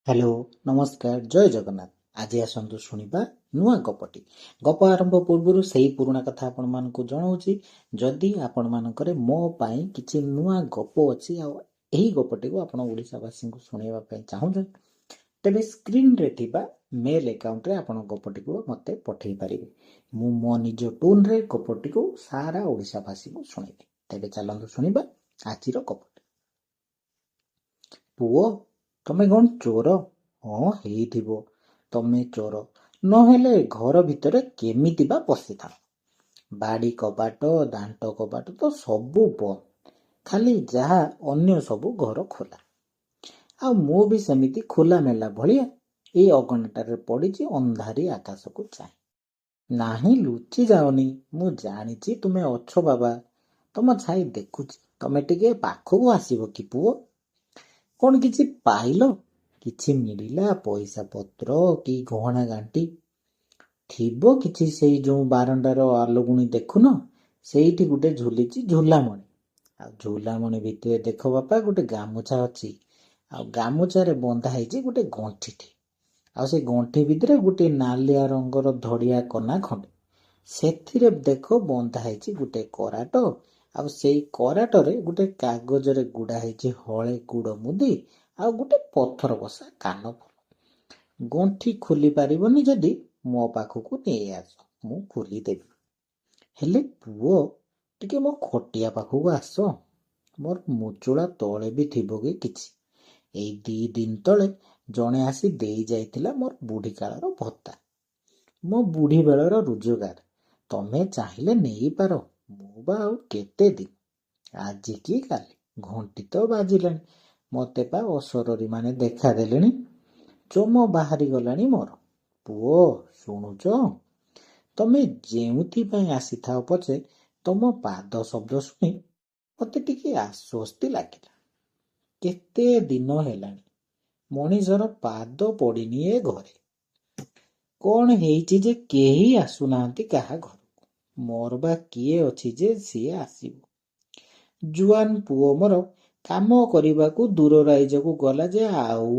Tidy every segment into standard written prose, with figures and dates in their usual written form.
Hello ନମସ୍କାର ଜୟ ଜଗନ୍ନାଥ। ଆଜି ଆସନ୍ତୁ ଶୁଣିବା ନୂଆ ଗପଟି। ଗପ ଆରମ୍ଭ ପୂର୍ବରୁ ସେଇ ପୁରୁଣା କଥା ଆପଣମାନଙ୍କୁ ଜଣାଉଛି। ଯଦି ଆପଣମାନଙ୍କରେ ମୋ ପାଇଁ କିଛି ନୂଆ ଗପ ଅଛି ଆଉ ଏହି ଗପଟିକୁ ଆପଣ ଓଡ଼ିଶାବାସୀଙ୍କୁ ଶୁଣାଇବା ପାଇଁ ଚାହୁଁଛନ୍ତି ତେବେ ସ୍କ୍ରିନରେ ଥିବା ମେଲ୍ ଆକାଉଣ୍ଟରେ ଆପଣ ଗପଟିକୁ ମୋତେ ପଠାଇ ପାରିବେ। ମୁଁ ମୋ ନିଜ ଟୋନ୍ରେ ଗପଟିକୁ ସାରା ଓଡ଼ିଶାବାସୀଙ୍କୁ ଶୁଣେଇବି। ତେବେ ଚାଲନ୍ତୁ ଶୁଣିବା ଆଜିର ଗପଟି। ପୁଅ, ତମେ କ'ଣ ଚୋର? ହଁ ହେଇଥିବ ତମେ ଚୋର, ନହେଲେ ଘର ଭିତରେ କେମିତି ବା ପଶିଥାଅ? ବାଡ଼ି କବାଟ ଦାଣ୍ଡ କବାଟ ତ ସବୁ ବନ୍ଦ, ଖାଲି ଯାହା ଅନ୍ୟ ସବୁ ଘର ଖୋଲା। ଆଉ ମୁଁ ବି ସେମିତି ଖୋଲାମେଲା ଭଳିଆ ଏଇ ଅଗଣାଟାରେ ପଡ଼ିଛି ଅନ୍ଧାରି ଆକାଶକୁ ଚାହିଁ। ନାହିଁ ଲୁଚି ଯାଅନି, ମୁଁ ଜାଣିଛି ତୁମେ ଅଛ ବାବା, ତମ ଛାଇ ଦେଖୁଛି। ତମେ ଟିକେ ପାଖକୁ ଆସିବ କି ପୁଅ? କ'ଣ କିଛି ପାଇଲ? କିଛି ମିଳିଲା? ପଇସା ପତ୍ର କି ଗହଣା ଗାଣ୍ଠି? ଥିବ କିଛି ସେଇ ଯୋଉ ବାରଣ୍ଡାର ଆଲୁଗୁଣି ଦେଖୁନ, ସେଇଠି ଗୋଟେ ଝୁଲିଛି ଝୁଲାମଣି। ଆଉ ଝୁଲାମଣି ଭିତରେ ଦେଖ ବାପା ଗୋଟେ ଗାମୁଛା ଅଛି, ଆଉ ଗାମୁଛାରେ ବନ୍ଧା ହେଇଛି ଗୋଟେ ଗଣ୍ଠିଟି। ଆଉ ସେ ଗଣ୍ଠି ଭିତରେ ଗୋଟେ ନାଲିଆ ରଙ୍ଗର ଧଡ଼ିଆ କନା ଖଣ୍ଡେ, ସେଥିରେ ଦେଖ ବନ୍ଧା ହେଇଛି ଗୋଟେ କରାଟ। ଆଉ ସେଇ କରାଟରେ ଗୋଟେ କାଗଜରେ ଗୁଡ଼ା ହେଇଛି ହଳେ ଗୁଡ଼ ମୁଦି ଆଉ ଗୋଟେ ପଥର ବସା କାନଫୁଲ। ଗଣ୍ଠି ଖୋଲି ପାରିବନି ଯଦି ମୋ ପାଖକୁ ନେଇ ଆସ, ମୁଁ ଖୋଲିଦେବି। ହେଲେ ପୁଅ, ଟିକେ ମୋ ଖଟିଆ ପାଖକୁ ଆସ। ମୋର ମୁଚୁଳା ତଳେ ବି ଥିବ କି କିଛି? ଏଇ 2 ଦିନ ତଳେ ଜଣେ ଆସି ଦେଇ ଯାଇଥିଲା ମୋର ବୁଢ଼ୀ କାଳର ଭତ୍ତା, ମୋ ବୁଢ଼ୀ ବେଳର ରୋଜଗାର। ତମେ ଚାହିଁଲେ ନେଇପାର। ମୁଁ ବା ଆଉ କେତେ ଦିନ, ଆଜି କି କାଲି? ଘଣ୍ଟି ତ ବାଜିଲାଣି, ମତେ ବା ଅସରରୀ ମାନେ ଦେଖାଦେଲେଣି, ଚମ ବାହାରି ଗଲାଣି ମୋର। ପୁଅ ଶୁଣୁଛ? ତମେ ଯେଉଁଥିପାଇଁ ଆସିଥାଅ ପଛେ, ତମ ପାଦ ଶବ୍ଦ ଶୁଣି ମତେ ଟିକେ ଆଶ୍ୱସ୍ତି ଲାଗିଲା। କେତେ ଦିନ ହେଲାଣି ମଣିଷର ପାଦ ପଡ଼ିନି ଏ ଘରେ। କ'ଣ ହେଇଛି ଯେ କେହି ଆସୁନାହାନ୍ତି କାହା ଘରକୁ? ମୋର ବା କିଏ ଅଛି ଯେ ସିଏ ଆସିବ? ଜୁଆନ ପୁଅ ମୋର କାମ କରିବାକୁ ଦୂର ରାଇଜକୁ ଗଲା ଯେ ଆଉ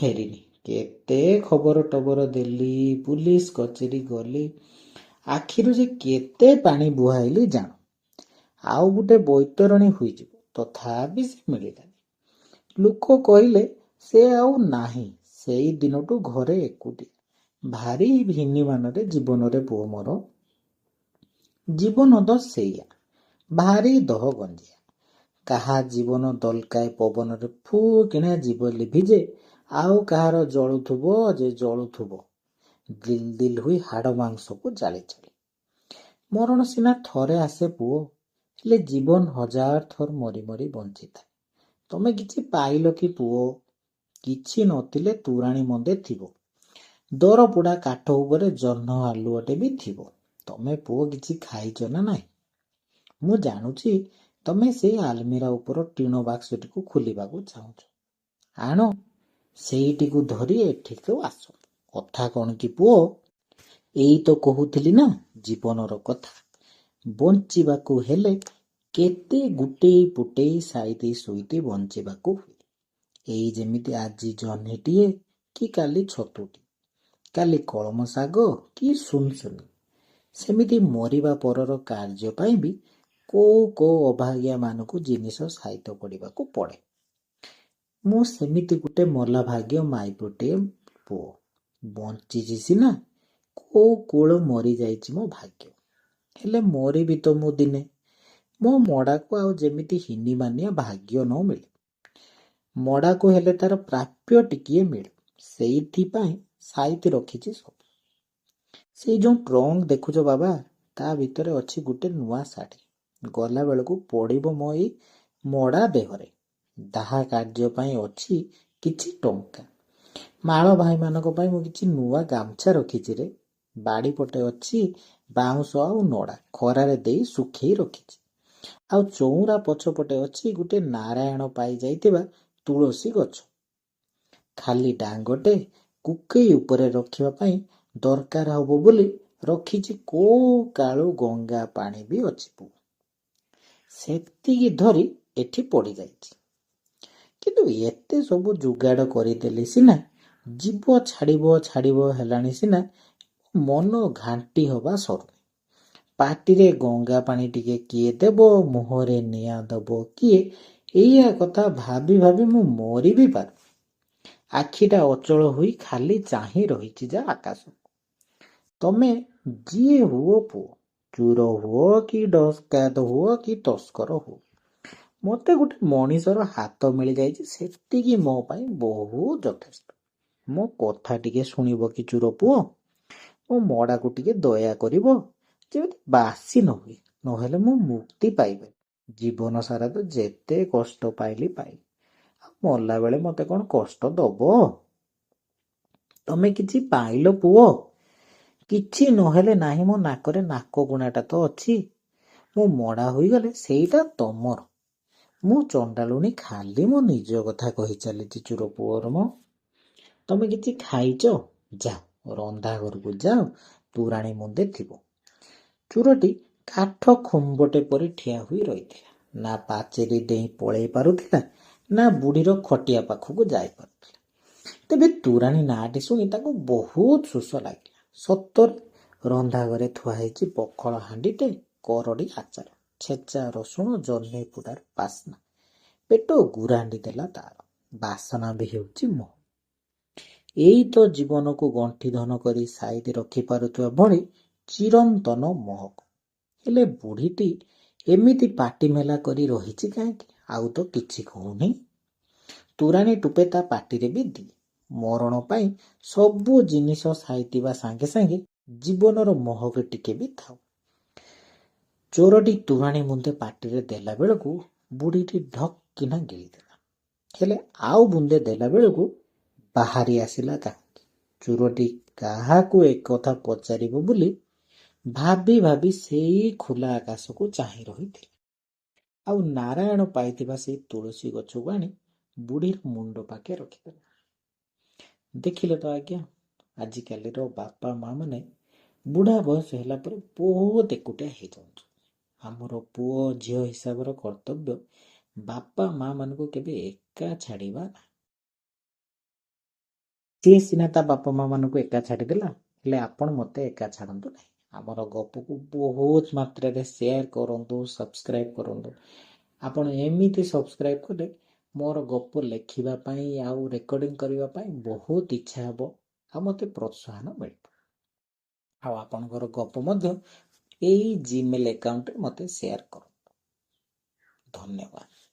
ଫେରିନି। କେତେ ଖବର ଟବର ଦେଲି, ପୁଲିସ କଚେରୀ ଗଲି, ଆଖିରୁ ଯେ କେତେ ପାଣି ବୁହାଇଲି ଜାଣ। ଆଉ ଗୋଟେ ବୈତରଣୀ ହୋଇଯିବ, ତଥାପି ସେ ମିଳିଲାନି। ଲୋକ କହିଲେ ସେ ଆଉ ନାହିଁ। ସେଇ ଦିନଠୁ ଘରେ ଏକୁଟିଆ, ଭାରି ଭିନିମାନରେ ଜୀବନରେ ପୁଅ ମୋର। ଜୀବନ ତ ସେଇଆ, ଭାରି ଦହଗଞ୍ଜିଆ। କାହା ଜୀବନ ଦଲକାଏ ପବନରେ ଫୁ କିଣା ଜୀବ ଲିଭି ଯେ ଆଉ କାହାର ଜଳୁଥିବ ଯେ ଜଳୁଥିବ, ଦିଲ ଦିଲ ହୋଇ ହାଡ଼ ମାଂସକୁ ଜାଳି ଜାଳି। ମରଣ ସିନା ଥରେ ଆସେ ପୁଅ, ହେଲେ ଜୀବନ 1000 ଥର ମରି ମରି ବଞ୍ଚିଥାଏ। ତମେ କିଛି ପାଇଲ କି ପୁଅ? କିଛି ନଥିଲେ ତୁରାଣୀ ମନ୍ଦେ ଥିବ, ଦରପୋଡ଼ା କାଠ ଉପରେ ଜହ୍ନ ଆଲୁଅଟେ ବି ଥିବ। ତମେ ପୁଅ କିଛି ଖାଇଛ ନା ନାହିଁ? ମୁଁ ଜାଣୁଛି ତମେ ସେଇ ଆଲମିରା ଉପର ଟିଣ ବାକ୍ସଟିକୁ ଖୋଲିବାକୁ ଚାହୁଁଛ। ଆଣ, ସେଇଟିକୁ ଧରି ଏଠିକୁ ଆସ। କଥା କ'ଣ କି ପୁଅ? ଏଇ ତ କହୁଥିଲି ନା, ଜୀବନର କଥା। ବଞ୍ଚିବାକୁ ହେଲେ କେତେ ଗୁଟେଇ ପୁଟେଇ ସାଇତି ସୁଇତି ବଞ୍ଚିବାକୁ ହୁଏ। ଏଇ ଯେମିତି ଆଜି ଜହ୍ନିଟିଏ କି କାଲି ଛତୁଟି, କାଲି କଳମ ଶାଗ କି ସୁନସୁନି। ସେମିତି ମରିବା ପରର କାର୍ଯ୍ୟ ପାଇଁ ବି କୋଉ ଅଭାଗିଆ ମାନଙ୍କୁ ଜିନିଷ ସାଇତ କରିବାକୁ ପଡ଼େ। ମୁଁ ସେମିତି ଗୋଟେ ମଲା ଭାଗ୍ୟ ମାଇପଟିଏ ପୁଅ। ବଞ୍ଚିଛି ସିନା, କୋଉ କୋଳ ମରିଯାଇଛି ମୋ ଭାଗ୍ୟ। ହେଲେ ମରିବି ତ ମୁଁ ଦିନେ। ମୋ ମଡ଼ାକୁ ଆଉ ଯେମିତି ହିନିମାନିଆ ଭାଗ୍ୟ ନ ମିଳେ। ମଡ଼ାକୁ ହେଲେ ତାର ପ୍ରାପ୍ୟ ଟିକିଏ ମିଳୁ, ସେଇଥିପାଇଁ ସାଇତି ରଖିଛି ସବୁ। ସେଇ ଯୋଉ ଟ୍ରଙ୍କ ଦେଖୁଛ ବାବା, ତା ଭିତରେ ଅଛି ଗୋଟେ ନୂଆ ଶାଢ଼ୀ। ଗଲାବେଳକୁ ପଡ଼ିବ ମୋ ଏଇ ମଡ଼ା ଦେହରେ। ଦାହା କାର୍ଯ୍ୟ ପାଇଁ ଅଛି କିଛି ଟଙ୍କା। ମାଳ ଭାଇମାନଙ୍କ ପାଇଁ ମୁଁ କିଛି ନୂଆ ଗାମଛା ରଖିଛି ରେ। ବାଡ଼ି ପଟେ ଅଛି ବାଉଁଶ ଆଉ ନଡ଼ା, ଖରାରେ ଦେଇ ଶୁଖେଇ ରଖିଛି। ଆଉ ଚଉରା ପଛପଟେ ଅଛି ଗୋଟେ ନାରାୟଣ ପାଇ ଯାଇଥିବା ତୁଳସୀ ଗଛ। ଖାଲି ଡାଙ୍ଗଟେ କୁକେଇ ଉପରେ ରଖିବା ପାଇଁ ଦରକାର ହବ ବୋଲି ରଖିଛି କୋଉ କାଳୁ ଗଙ୍ଗା ପାଣି ବି ଅଛି ପୁଅ। ସେତିକି ଧରି ଏଠି ପଡ଼ିଯାଇଛି। କିନ୍ତୁ ଏତେ ସବୁ ଯୋଗାଡ଼ କରିଦେଲି ସିନା ଯିବ ଛାଡ଼ିବ ହେଲାଣି ସିନା ମନ ଘାଣ୍ଟି ହବା ସରୁନି। ପାଟିରେ ଗଙ୍ଗା ପାଣି ଟିକେ କିଏ ଦେବ, ମୁହଁରେ ନିଆଁ ଦବ କିଏ, ଏଇଆ କଥା ଭାବି ଭାବି ମୁଁ ମରି ବି ପାରୁନି। ଆଖିଟା ଅଚଳ ହୋଇ ଖାଲି ଚାହିଁ ରହିଛି ଯା ଆକାଶକୁ। ତମେ ଯିଏ ହୁଅ ପୁଅ, ଚୋର ହୁଅ କି ଡକାୟତ ହୁଅ କି ତସ୍କର ହୁଅ, ମତେ ଗୋଟେ ମଣିଷର ହାତ ମିଳିଯାଇଛି, ସେତିକି ମୋ ପାଇଁ ବହୁତ ଯଥେଷ୍ଟ। ମୋ କଥା ଟିକେ ଶୁଣିବ କି ଚୋର ପୁଅ? ମୋ ମଡ଼ାକୁ ଟିକେ ଦୟା କରିବ, ଯେମିତି ବାସି ନ ହୁଏ, ନହେଲେ ମୁଁ ମୁକ୍ତି ପାଇବି। ଜୀବନ ସାରା ତ ଯେତେ କଷ୍ଟ ପାଇଲି ପାଇଲି, ଆଉ ମଲା ବେଳେ ମତେ କଣ କଷ୍ଟ ଦବ? ତମେ କିଛି ପାଇଲ ପୁଅ? କିଛି ନହେଲେ ନାହିଁ, ମୋ ନାକରେ ନାକ ଗୁଣାଟା ତ ଅଛି। ମୁଁ ମଡ଼ା ହୋଇଗଲେ ସେଇଟା ତମର। ମୁଁ ଚଣ୍ଡାଳୁଣୀ ଖାଲି ମୋ ନିଜ କଥା କହି ଚାଲିଛି ଚୋର ପୁଅର ମ। ତମେ କିଛି ଖାଇଛ? ଯାଅ ରନ୍ଧା ଘରକୁ ଯାଅ, ତୋରାଣୀ ମୁନ୍ଦେ ଥିବ। ଚୋରଟି କାଠ ଖୁମ୍ବଟେ ପରି ଠିଆ ହୋଇ ରହିଥିଲା। ନା ପାଚେରୀ ଡେଇଁ ପଳେଇ ପାରୁଥିଲା, ନା ବୁଢ଼ୀର ଖଟିଆ ପାଖକୁ ଯାଇପାରୁଥିଲା। ତେବେ ତୋରାଣୀ ନାଁଟି ଶୁଣି ତାକୁ ବହୁତ ଶୋଷ ଲାଗିଲା। ସତରେ ରନ୍ଧା ଘରେ ଥୁଆ ହେଇଛି ପଖଳ ହାଣ୍ଡିଟେ, କରଡ଼ି ଆଚାର, ଛେଚା ରସୁଣ, ଜହ୍ନି ପୋଡ଼ାର ବାସ୍ନା। ପେଟ ଗୁରାଣ୍ଡି ଦେଲା ତାର। ବାସନା ବି ହେଉଛି ମୋ। ଏଇ ତ ଜୀବନକୁ ଗଣ୍ଠି ଧନ କରି ସାଇତି ରଖିପାରୁଥିବା ଭଳି ଚିରନ୍ତନ ମହକ। ହେଲେ ବୁଢ଼ୀଟି ଏମିତି ପାଟି ମେଲା କରି ରହିଛି କାହିଁକି? ଆଉ ତ କିଛି କହୁନି। ତୋରାଣୀ ଟୋପେ ତା ପାଟିରେ ବି ଦିଏ। ମରଣ ପାଇଁ ସବୁ ଜିନିଷ ସାଇଥିବା ସାଙ୍ଗେ ସାଙ୍ଗେ ଜୀବନର ମହକ ଟିକେ ବି ଥାଉ। ଚୋରଟି ତୋରାଣୀ ମୁନ୍ଦେ ପାଟିରେ ଦେଲା ବେଳକୁ ବୁଢ଼ୀଟି ଢକ୍ କିନା ଗିଳିଦେଲା। ହେଲେ ଆଉ ବୁନ୍ଦେ ଦେଲା ବେଳକୁ ବାହାରି ଆସିଲା କାହିଁକି? ଚୋରଟି କାହାକୁ ଏକଥା ପଚାରିବ ବୋଲି ଭାବି ଭାବି ସେଇ ଖୋଲା ଆକାଶକୁ ଚାହିଁ ରହିଥିଲା। ଆଉ ନାରାୟଣ ପାଇଥିବା ସେଇ ତୁଳସୀ ଗଛକୁ ଆଣି ବୁଢ଼ୀର ମୁଣ୍ଡ ପାଖେ ରଖିଦେଲା। ଦେଖିଲେ ତ ଆଜ୍ଞା, ଆଜିକାଲିର ବାପା ମା ମାନେ ବୁଢ଼ା ବୟସ ହେଲା ପରେ ବହୁତ ଏକୁଟିଆ ହେଇଯାଉଛନ୍ତି। ଆମର ପୁଅ ଝିଅ ହିସାବର କର୍ତ୍ତବ୍ୟ ବାପା ମା ମାନଙ୍କୁ କେବେ ଏକା ଛାଡ଼ିବା ନାହିଁ। ସିଏ ସିନା ତା ବାପା ମା ମାନଙ୍କୁ ଏକା ଛାଡ଼ିଦେଲା, ହେଲେ ଆପଣ ମତେ ଏକା ଛାଡ଼ନ୍ତୁ ନାହିଁ। ଆମର ଗପକୁ ବହୁତ ମାତ୍ରାରେ ସେୟାର କରନ୍ତୁ, ସବସ୍କ୍ରାଇବ କରନ୍ତୁ। ଆପଣ ଏମିତି ସବସ୍କ୍ରାଇବ କଲେ ମୋର ଗପ ଲେଖିବା ପାଇଁ ଆଉ ରେକର୍ଡିଂ କରିବା ପାଇଁ ବହୁତ ଇଚ୍ଛା ହେବ, ଆଉ ମୋତେ ପ୍ରୋତ୍ସାହନ ମିଳିବ। ଆଉ ଆପଣଙ୍କର ଗପ ମଧ୍ୟ ଏଇ ଜିମେଲ ଆକାଉଣ୍ଟରେ ମୋତେ ସେୟାର କରନ୍ତୁ। ଧନ୍ୟବାଦ।